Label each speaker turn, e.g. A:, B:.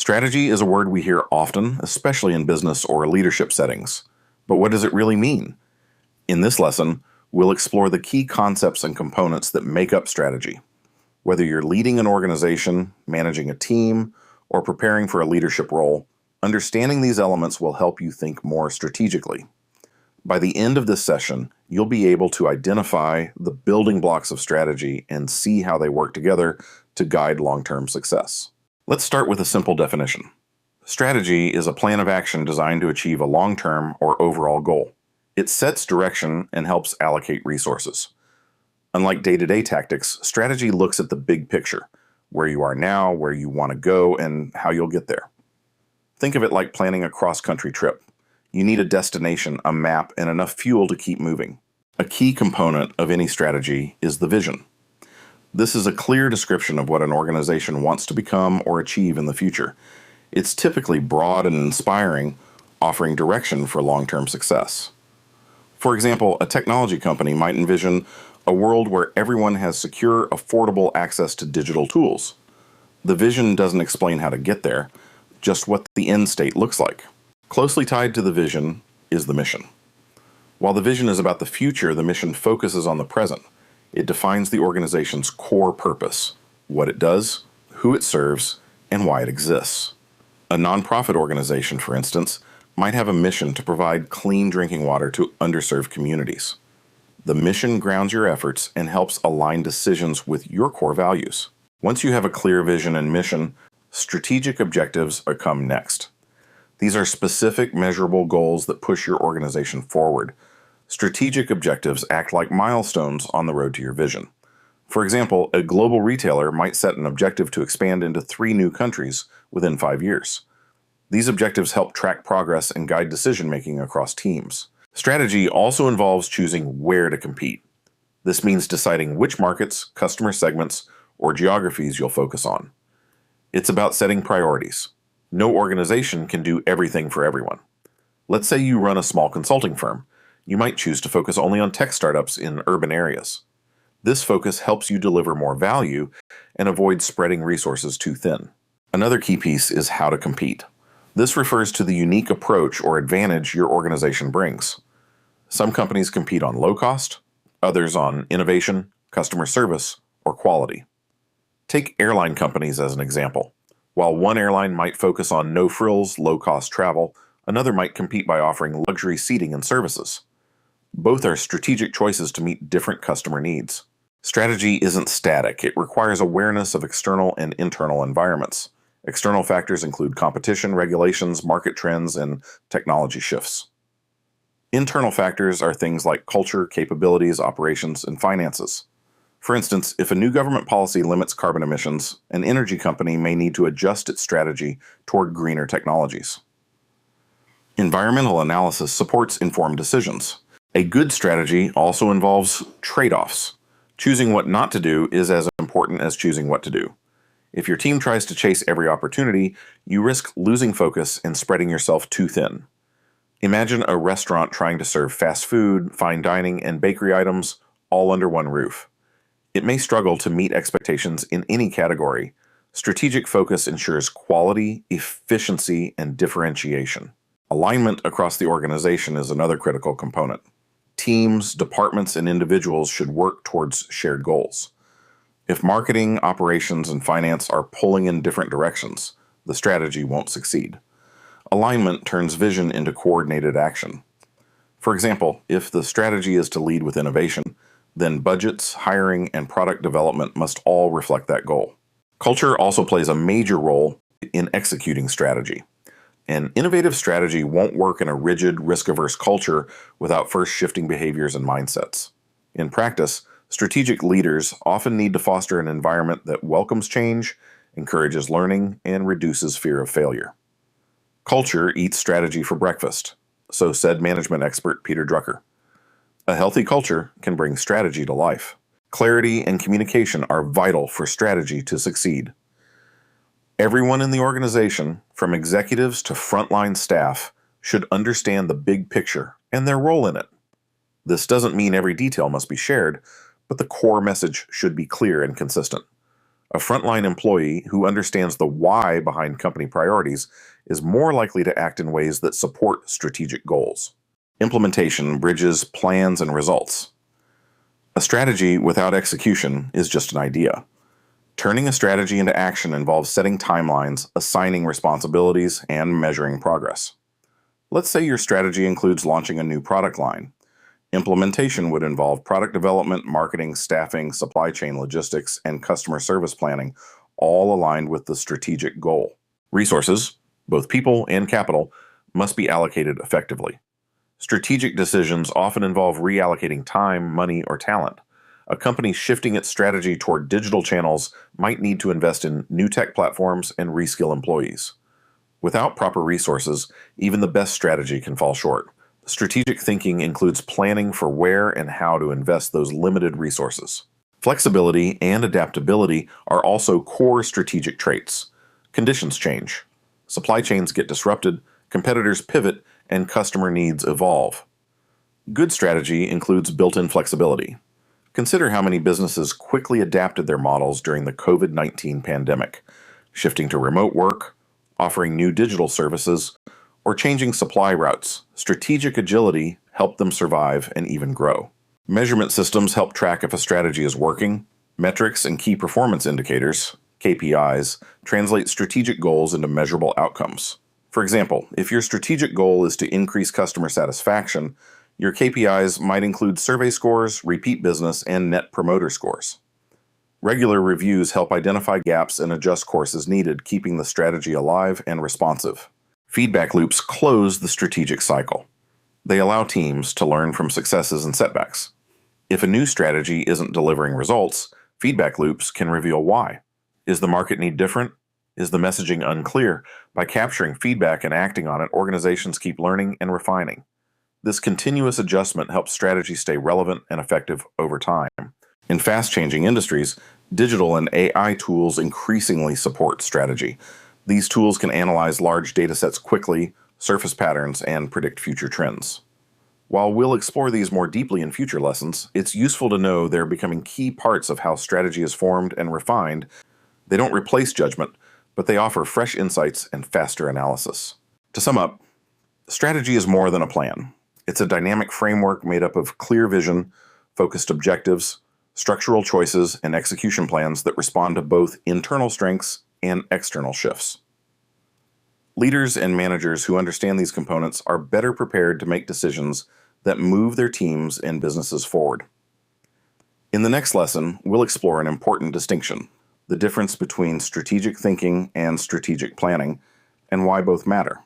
A: Strategy is a word we hear often, especially in business or leadership settings. But what does it really mean? In this lesson, we'll explore the key concepts and components that make up strategy. Whether you're leading an organization, managing a team, or preparing for a leadership role, understanding these elements will help you think more strategically. By the end of this session, you'll be able to identify the building blocks of strategy and see how they work together to guide long-term success. Let's start with a simple definition. Strategy is a plan of action designed to achieve a long-term or overall goal. It sets direction and helps allocate resources. Unlike day-to-day tactics, strategy looks at the big picture, where you are now, where you want to go, and how you'll get there. Think of it like planning a cross-country trip. You need a destination, a map, and enough fuel to keep moving. A key component of any strategy is the vision. This is a clear description of what an organization wants to become or achieve in the future. It's typically broad and inspiring, offering direction for long-term success. For example, a technology company might envision a world where everyone has secure, affordable access to digital tools. The vision doesn't explain how to get there, just what the end state looks like. Closely tied to the vision is the mission. While the vision is about the future, the mission focuses on the present. It defines the organization's core purpose, what it does, who it serves, and why it exists. A nonprofit organization, for instance, might have a mission to provide clean drinking water to underserved communities. The mission grounds your efforts and helps align decisions with your core values. Once you have a clear vision and mission, strategic objectives come next. These are specific, measurable goals that push your organization forward. Strategic objectives act like milestones on the road to your vision. For example, a global retailer might set an objective to expand into 3 new countries within 5 years. These objectives help track progress and guide decision-making across teams. Strategy also involves choosing where to compete. This means deciding which markets, customer segments, or geographies you'll focus on. It's about setting priorities. No organization can do everything for everyone. Let's say you run a small consulting firm. You might choose to focus only on tech startups in urban areas. This focus helps you deliver more value and avoid spreading resources too thin. Another key piece is how to compete. This refers to the unique approach or advantage your organization brings. Some companies compete on low cost, others on innovation, customer service, or quality. Take airline companies as an example. While one airline might focus on no-frills, low-cost travel, another might compete by offering luxury seating and services. Both are strategic choices to meet different customer needs. Strategy isn't static. It requires awareness of external and internal environments. External factors include competition, regulations, market trends, and technology shifts. Internal factors are things like culture, capabilities, operations, and finances. For instance, if a new government policy limits carbon emissions, an energy company may need to adjust its strategy toward greener technologies. Environmental analysis supports informed decisions. A good strategy also involves trade-offs. Choosing what not to do is as important as choosing what to do. If your team tries to chase every opportunity, you risk losing focus and spreading yourself too thin. Imagine a restaurant trying to serve fast food, fine dining, and bakery items all under one roof. It may struggle to meet expectations in any category. Strategic focus ensures quality, efficiency, and differentiation. Alignment across the organization is another critical component. Teams, departments, and individuals should work towards shared goals. If marketing, operations, and finance are pulling in different directions, the strategy won't succeed. Alignment turns vision into coordinated action. For example, if the strategy is to lead with innovation, then budgets, hiring, and product development must all reflect that goal. Culture also plays a major role in executing strategy. An innovative strategy won't work in a rigid, risk-averse culture without first shifting behaviors and mindsets. In practice, strategic leaders often need to foster an environment that welcomes change, encourages learning, and reduces fear of failure. Culture eats strategy for breakfast, so said management expert Peter Drucker. A healthy culture can bring strategy to life. Clarity and communication are vital for strategy to succeed. Everyone in the organization, from executives to frontline staff, should understand the big picture and their role in it. This doesn't mean every detail must be shared, but the core message should be clear and consistent. A frontline employee who understands the why behind company priorities is more likely to act in ways that support strategic goals. Implementation bridges plans and results. A strategy without execution is just an idea. Turning a strategy into action involves setting timelines, assigning responsibilities, and measuring progress. Let's say your strategy includes launching a new product line. Implementation would involve product development, marketing, staffing, supply chain logistics, and customer service planning, all aligned with the strategic goal. Resources, both people and capital, must be allocated effectively. Strategic decisions often involve reallocating time, money, or talent. A company shifting its strategy toward digital channels might need to invest in new tech platforms and reskill employees. Without proper resources, even the best strategy can fall short. Strategic thinking includes planning for where and how to invest those limited resources. Flexibility and adaptability are also core strategic traits. Conditions change. Supply chains get disrupted, competitors pivot, and customer needs evolve. Good strategy includes built-in flexibility. Consider how many businesses quickly adapted their models during the COVID-19 pandemic, shifting to remote work, offering new digital services, or changing supply routes. Strategic agility helped them survive and even grow. Measurement systems help track if a strategy is working. Metrics and key performance indicators, KPIs, translate strategic goals into measurable outcomes. For example, if your strategic goal is to increase customer satisfaction, your KPIs might include survey scores, repeat business, and net promoter scores. Regular reviews help identify gaps and adjust course as needed, keeping the strategy alive and responsive. Feedback loops close the strategic cycle. They allow teams to learn from successes and setbacks. If a new strategy isn't delivering results, feedback loops can reveal why. Is the market need different? Is the messaging unclear? By capturing feedback and acting on it, organizations keep learning and refining. This continuous adjustment helps strategy stay relevant and effective over time. In fast-changing industries, digital and AI tools increasingly support strategy. These tools can analyze large datasets quickly, surface patterns, and predict future trends. While we'll explore these more deeply in future lessons, it's useful to know they're becoming key parts of how strategy is formed and refined. They don't replace judgment, but they offer fresh insights and faster analysis. To sum up, strategy is more than a plan. It's a dynamic framework made up of clear vision, focused objectives, structural choices, and execution plans that respond to both internal strengths and external shifts. Leaders and managers who understand these components are better prepared to make decisions that move their teams and businesses forward. In the next lesson, we'll explore an important distinction: the difference between strategic thinking and strategic planning, and why both matter.